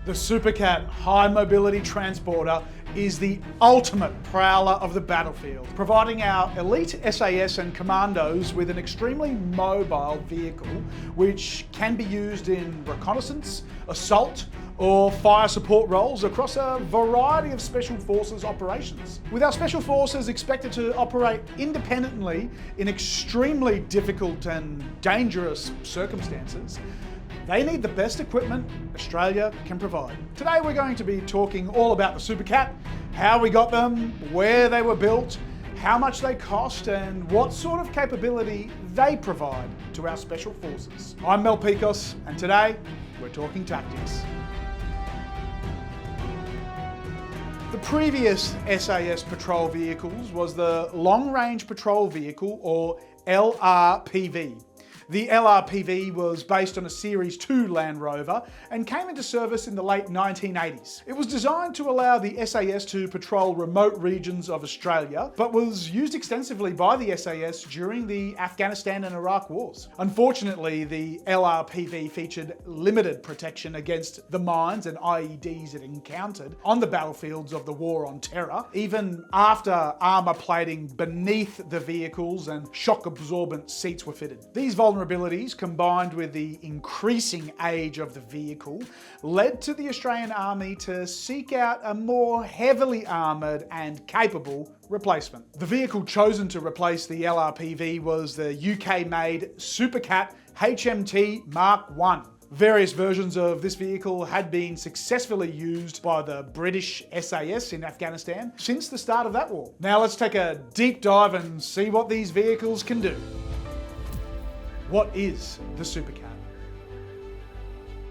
The Supacat High Mobility Transporter is the ultimate prowler of the battlefield, providing our elite SAS and commandos with an extremely mobile vehicle which can be used in reconnaissance, assault, or fire support roles across a variety of Special Forces operations. With our Special Forces expected to operate independently in extremely difficult and dangerous circumstances, they need the best equipment Australia can provide. Today we're going to be talking all about the Supacat, how we got them, where they were built, how much they cost, and what sort of capability they provide to our Special Forces. I'm Mel Pikos, and today we're talking tactics. The previous SAS patrol vehicles was the Long Range Patrol Vehicle, or LRPV. The LRPV was based on a Series 2 Land Rover and came into service in the late 1980s. It was designed to allow the SAS to patrol remote regions of Australia, but was used extensively by the SAS during the Afghanistan and Iraq wars. Unfortunately, the LRPV featured limited protection against the mines and IEDs it encountered on the battlefields of the War on Terror, even after armour plating beneath the vehicles and shock-absorbent seats were fitted. These vulnerabilities, combined with the increasing age of the vehicle, led to the Australian Army to seek out a more heavily armoured and capable replacement. The vehicle chosen to replace the LRPV was the UK-made Supacat HMT Mark I. Various versions of this vehicle had been successfully used by the British SAS in Afghanistan since the start of that war. Now let's take a deep dive and see what these vehicles can do. What is the Supacat?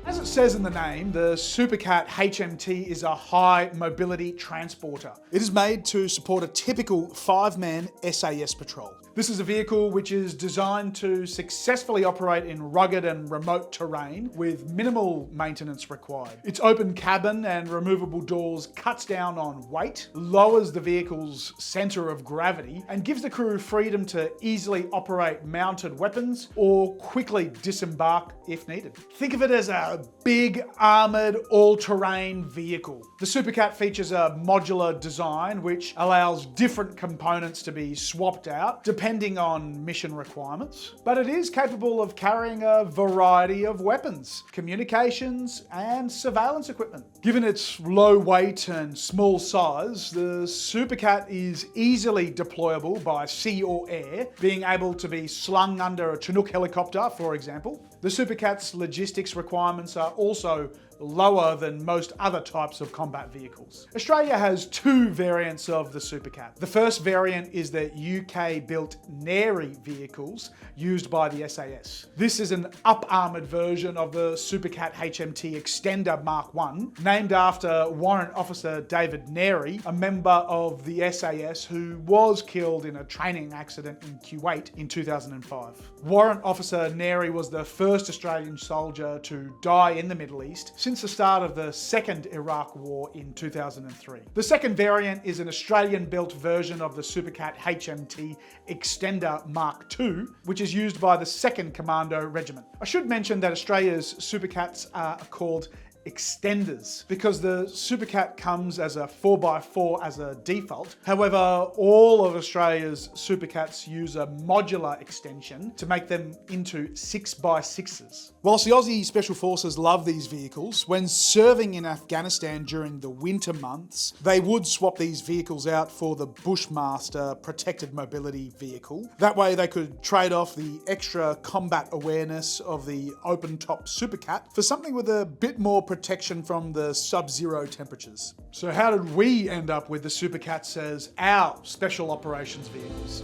As it says in the name, the Supacat HMT is a high mobility transporter. It is made to support a typical 5-man SAS patrol. This is a vehicle which is designed to successfully operate in rugged and remote terrain with minimal maintenance required. Its open cabin and removable doors cuts down on weight, lowers the vehicle's centre of gravity, and gives the crew freedom to easily operate mounted weapons or quickly disembark if needed. Think of it as a big armoured all-terrain vehicle. The Supacat features a modular design which allows different components to be swapped out depending on mission requirements, but it is capable of carrying a variety of weapons, communications, and surveillance equipment. Given its low weight and small size, the Supacat is easily deployable by sea or air, being able to be slung under a Chinook helicopter, for example. The Supacat's logistics requirements are also lower than most other types of combat vehicles. Australia has two variants of the Supacat. The first variant is the UK-built Neri vehicles used by the SAS. This is an up-armoured version of the Supacat HMT Extender Mark I, named after Warrant Officer David Neri, a member of the SAS who was killed in a training accident in Kuwait in 2005. Warrant Officer Neri was the first Australian soldier to die in the Middle East since the start of the Second Iraq War in 2003. The second variant is an Australian-built version of the Supacat HMT Extender Mark II, which is used by the 2nd Commando Regiment. I should mention that Australia's Supacats are called extenders because the Supacat comes as a 4x4 as a default. However, all of Australia's Supacats use a modular extension to make them into 6x6s. Whilst the Aussie Special Forces love these vehicles, when serving in Afghanistan during the winter months, they would swap these vehicles out for the Bushmaster Protected Mobility Vehicle. That way they could trade off the extra combat awareness of the open-top Supacat for something with a bit more protection from the sub-zero temperatures. So how did we end up with the Supacats as our special operations vehicles?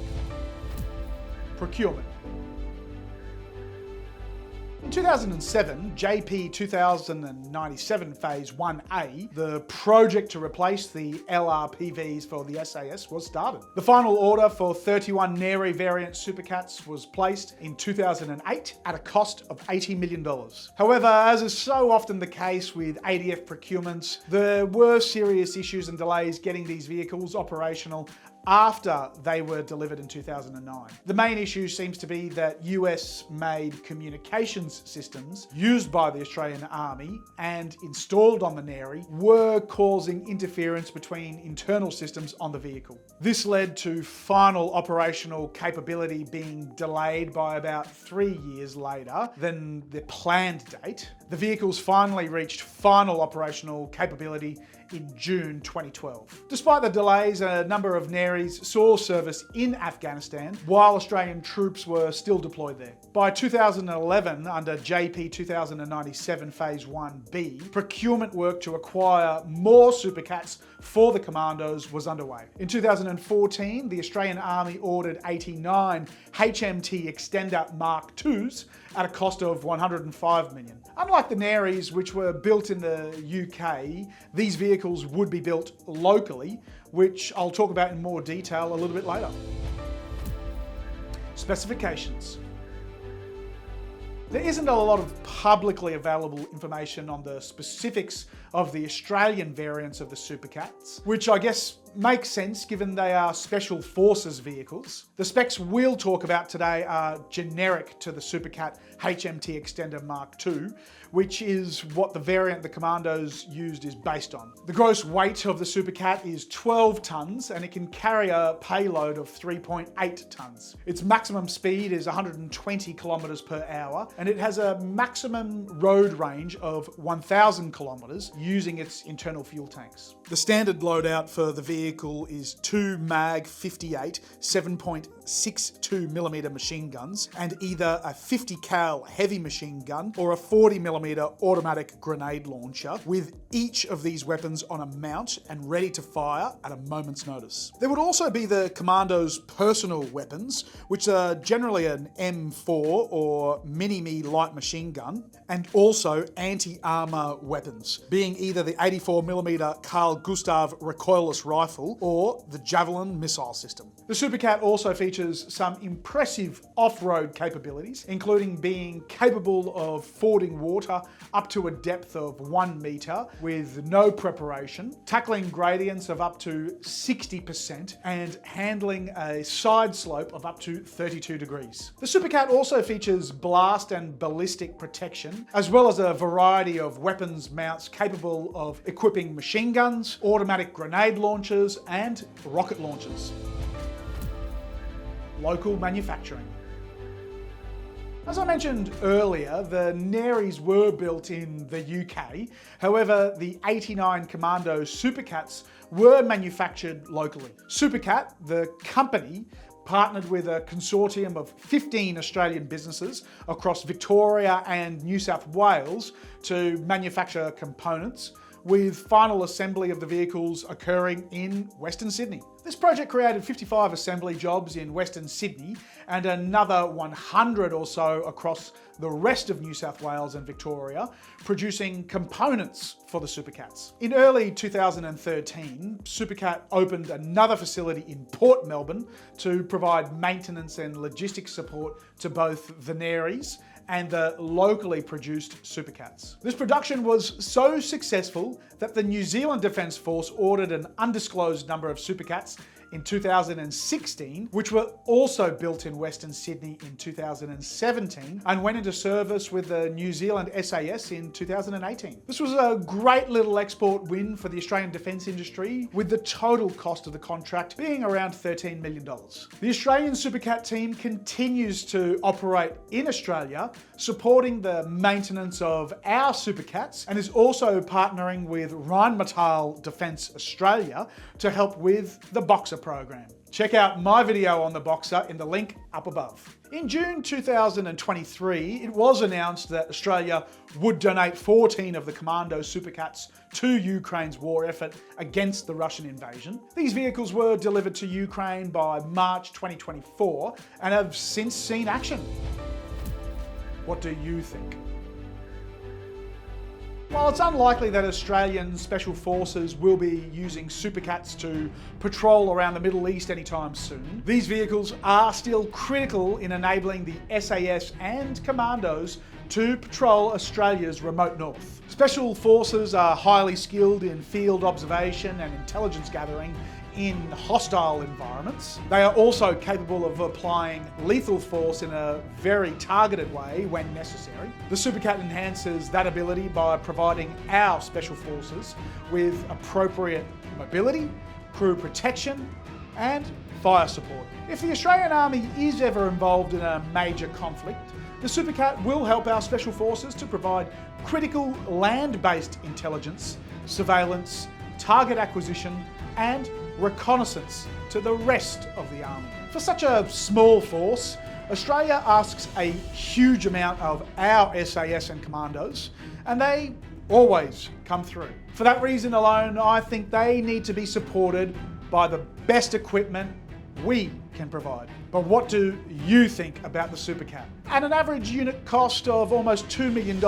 Procurement. In 2007, JP 2097 Phase 1A, the project to replace the LRPVs for the SAS, was started. The final order for 31 Neri variant Supacats was placed in 2008 at a cost of $80 million. However, as is so often the case with ADF procurements, there were serious issues and delays getting these vehicles operational after they were delivered in 2009. The main issue seems to be that US-made communications systems used by the Australian Army and installed on the Neri were causing interference between internal systems on the vehicle. This led to final operational capability being delayed by about 3 years later than the planned date. The vehicles finally reached final operational capability in June 2012. Despite the delays, a number of Neris saw service in Afghanistan while Australian troops were still deployed there. By 2011, under JP 2097 Phase 1B, procurement work to acquire more Supacats for the commandos was underway. In 2014, the Australian Army ordered 89 HMT Extender Mark IIs at a cost of $105 million. Unlike the Neris, which were built in the UK, these vehicles would be built locally, which I'll talk about in more detail a little bit later. Specifications. There isn't a lot of publicly available information on the specifics of the Australian variants of the Supacats, which I guess makes sense given they are Special Forces vehicles. The specs we'll talk about today are generic to the Supacat HMT Extender Mark II, which is what the variant the Commandos used is based on. The gross weight of the Supacat is 12 tonnes and it can carry a payload of 3.8 tonnes. Its maximum speed is 120 kilometres per hour and it has a maximum road range of 1,000 kilometres using its internal fuel tanks. The standard loadout for the vehicle is 2 Mag 58 7.62mm machine guns and either a 50 cal heavy machine gun or a 40mm automatic grenade launcher, with each of these weapons on a mount and ready to fire at a moment's notice. There would also be the Commandos' personal weapons, which are generally an M4 or Mini-Me light machine gun, and also anti-armor weapons, being either the 84mm Carl Gustav recoilless rifle or the Javelin missile system. The Supacat also features some impressive off-road capabilities, including being capable of fording water up to a depth of 1 metre with no preparation, tackling gradients of up to 60%, and handling a side slope of up to 32 degrees. The Supacat also features blast and ballistic protection, as well as a variety of weapons mounts capable of equipping machine guns, automatic grenade launchers, and rocket launchers. Local manufacturing. As I mentioned earlier, the Neris were built in the UK. However, the 89 Commando Supacats were manufactured locally. Supacat, the company, partnered with a consortium of 15 Australian businesses across Victoria and New South Wales to manufacture components, with final assembly of the vehicles occurring in Western Sydney. This project created 55 assembly jobs in Western Sydney and another 100 or so across the rest of New South Wales and Victoria, producing components for the Supacats. In early 2013, Supacat opened another facility in Port Melbourne to provide maintenance and logistics support to both the Neris and the locally produced Supacats. This production was so successful that the New Zealand Defence Force ordered an undisclosed number of Supacats in 2016, which were also built in Western Sydney in 2017 and went into service with the New Zealand SAS in 2018. This was a great little export win for the Australian defence industry, with the total cost of the contract being around $13 million. The Australian Supacat team continues to operate in Australia, supporting the maintenance of our Supacats, and is also partnering with Rheinmetall Defence Australia to help with the Boxer program. Check out my video on the Boxer in the link up above. In June 2023, it was announced that Australia would donate 14 of the Commando Supacats to Ukraine's war effort against the Russian invasion. These vehicles were delivered to Ukraine by March 2024 and have since seen action. What do you think? While it's unlikely that Australian Special Forces will be using Supacats to patrol around the Middle East anytime soon, these vehicles are still critical in enabling the SAS and Commandos to patrol Australia's remote north. Special forces are highly skilled in field observation and intelligence gathering in hostile environments. They are also capable of applying lethal force in a very targeted way when necessary. The Supacat enhances that ability by providing our special forces with appropriate mobility, crew protection, and fire support. If the Australian Army is ever involved in a major conflict, the Supacat will help our special forces to provide critical land-based intelligence, surveillance, target acquisition, and reconnaissance to the rest of the Army. For such a small force, Australia asks a huge amount of our SAS and commandos, and they always come through. For that reason alone, I think they need to be supported by the best equipment we can provide. But what do you think about the Supacat? At an average unit cost of almost $2 million,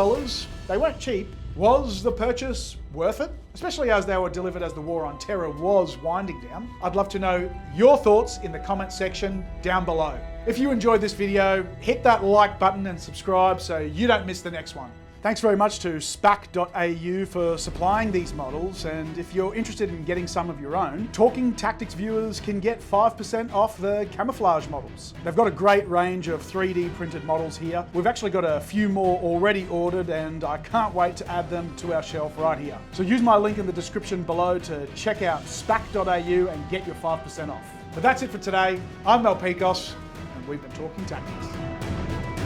they weren't cheap. Was the purchase worth it? Especially as they were delivered as the war on terror was winding down. I'd love to know your thoughts in the comment section down below. If you enjoyed this video, hit that like button and subscribe so you don't miss the next one. Thanks very much to spac.au for supplying these models, and if you're interested in getting some of your own, Talking Tactics viewers can get 5% off the camouflage models. They've got a great range of 3D printed models here. We've actually got a few more already ordered, and I can't wait to add them to our shelf right here. So use my link in the description below to check out spac.au and get your 5% off. But that's it for today. I'm Pikos, and we've been talking tactics.